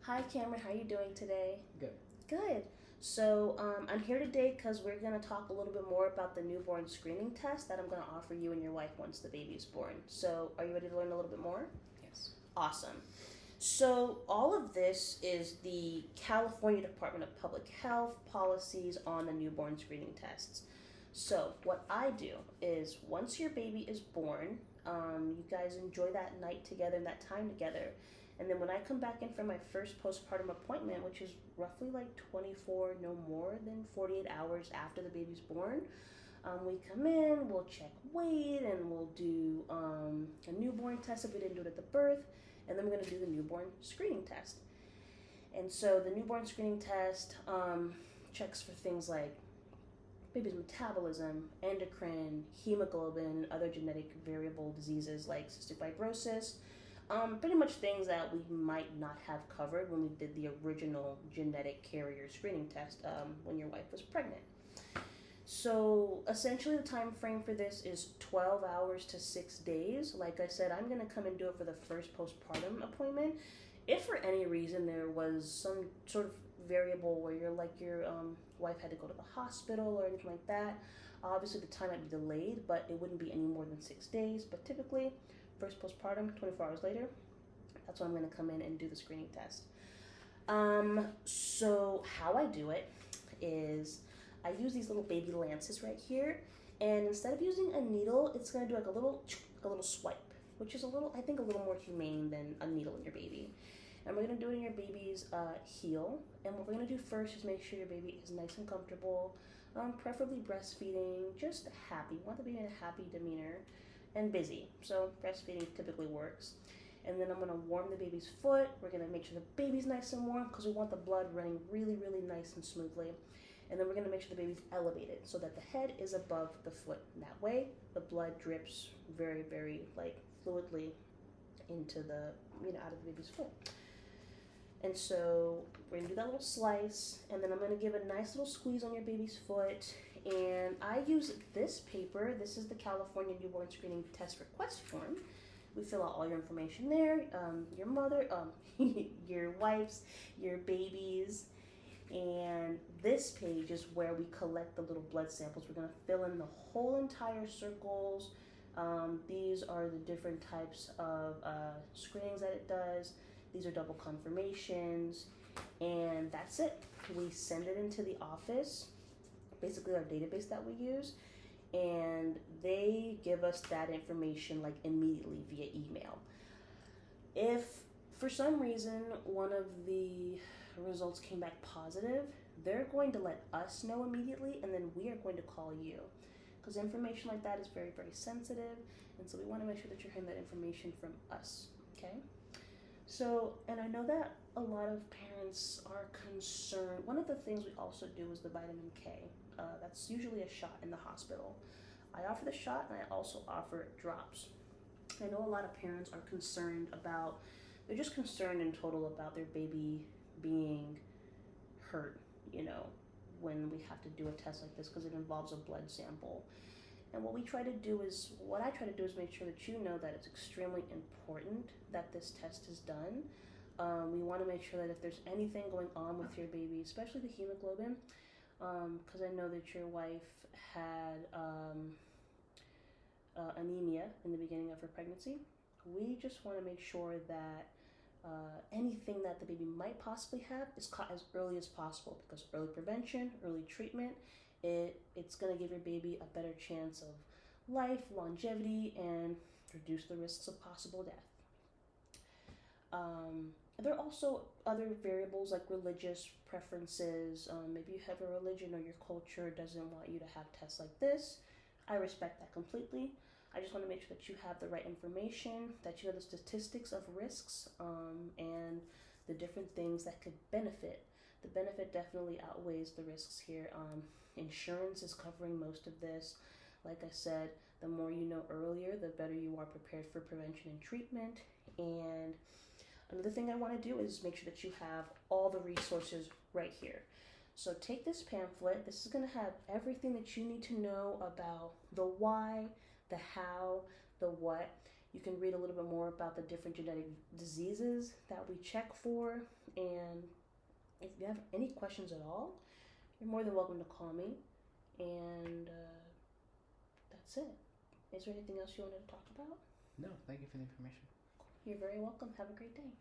Hi Cameron, how are you doing today? Good. Good. So I'm here today because we're going to talk a little bit more about the newborn screening test that I'm going to offer you and your wife once the baby is born. So are you ready to learn a little bit more? Yes. Awesome. So all of this is the California Department of Public Health policies on the newborn screening tests. So what I do is once your baby is born, you guys enjoy that night together and that time together. And then when I come back in for my first postpartum appointment, which is roughly like 24, no more than 48 hours after the baby's born, we come in, we'll check weight, and we'll do a newborn test if we didn't do it at the birth, and then we're going to do the newborn screening test. And so the newborn screening test checks for things like baby's metabolism, endocrine, hemoglobin, other genetic variable diseases like cystic fibrosis, pretty much things that we might not have covered when we did the original genetic carrier screening test when your wife was pregnant. So essentially the time frame for this is 12 hours to 6 days. Like I said, I'm going to come and do it for the first postpartum appointment. If for any reason there was some sort of variable where your wife had to go to the hospital or anything like that, obviously the time might be delayed, but it wouldn't be any more than 6 days. But typically, first postpartum, 24 hours later, that's when I'm going to come in and do the screening test. So how I do it is I use these little baby lances right here, and instead of using a needle, it's going to do like a little swipe, which is I think a little more humane than a needle in your baby. And we're going to do it in your baby's heel. And what we're going to do first is make sure your baby is nice and comfortable, preferably breastfeeding, just happy. We want the baby in a happy demeanor and busy. So breastfeeding typically works. And then I'm going to warm the baby's foot. We're going to make sure the baby's nice and warm because we want the blood running really, really nice and smoothly. And then we're going to make sure the baby's elevated so that the head is above the foot. And that way, the blood drips very, very fluidly into out of the baby's foot. And so we're going to do that little slice, and then I'm going to give a nice little squeeze on your baby's foot. And I use this paper. This is the California Newborn Screening Test Request Form. We fill out all your information there, your mother, your wife's, your baby's. And this page is where we collect the little blood samples. We're going to fill in the whole entire circles. These are the different types of screenings that it does. These are double confirmations, and that's it. We send it into the office, basically our database that we use, and they give us that information immediately via email. If for some reason one of the results came back positive, they're going to let us know immediately, and then we are going to call you, because information like that is very, very sensitive, and so we want to make sure that you're hearing that information from us, okay? So, and I know that a lot of parents are concerned. One of the things we also do is the vitamin K. That's usually a shot in the hospital. I offer the shot, and I also offer drops. I know a lot of parents are they're just concerned in total about their baby being hurt, when we have to do a test like this because it involves a blood sample. And what I try to do is make sure that you know that it's extremely important that this test is done. We want to make sure that if there's anything going on with your baby, especially the hemoglobin, because I know that your wife had anemia in the beginning of her pregnancy, we just want to make sure that anything that the baby might possibly have is caught as early as possible, because early prevention, early treatment, it's going to give your baby a better chance of life, longevity, and reduce the risks of possible death. There are also other variables like religious preferences. Maybe you have a religion or your culture doesn't want you to have tests like this. I respect that completely. I just want to make sure that you have the right information, that you know the statistics of risks, and the different things that could benefit. The benefit definitely outweighs the risks here. Insurance is covering most of this. Like I said, the more you know earlier, the better you are prepared for prevention and treatment. And another thing I want to do is make sure that you have all the resources right here. So take this pamphlet. This is going to have everything that you need to know about the why, the how, the what, You can read a little bit more about the different genetic diseases that we check for. And if you have any questions at all, you're more than welcome to call me. And that's it. Is there anything else you wanted to talk about? No, thank you for the information. You're very welcome. Have a great day.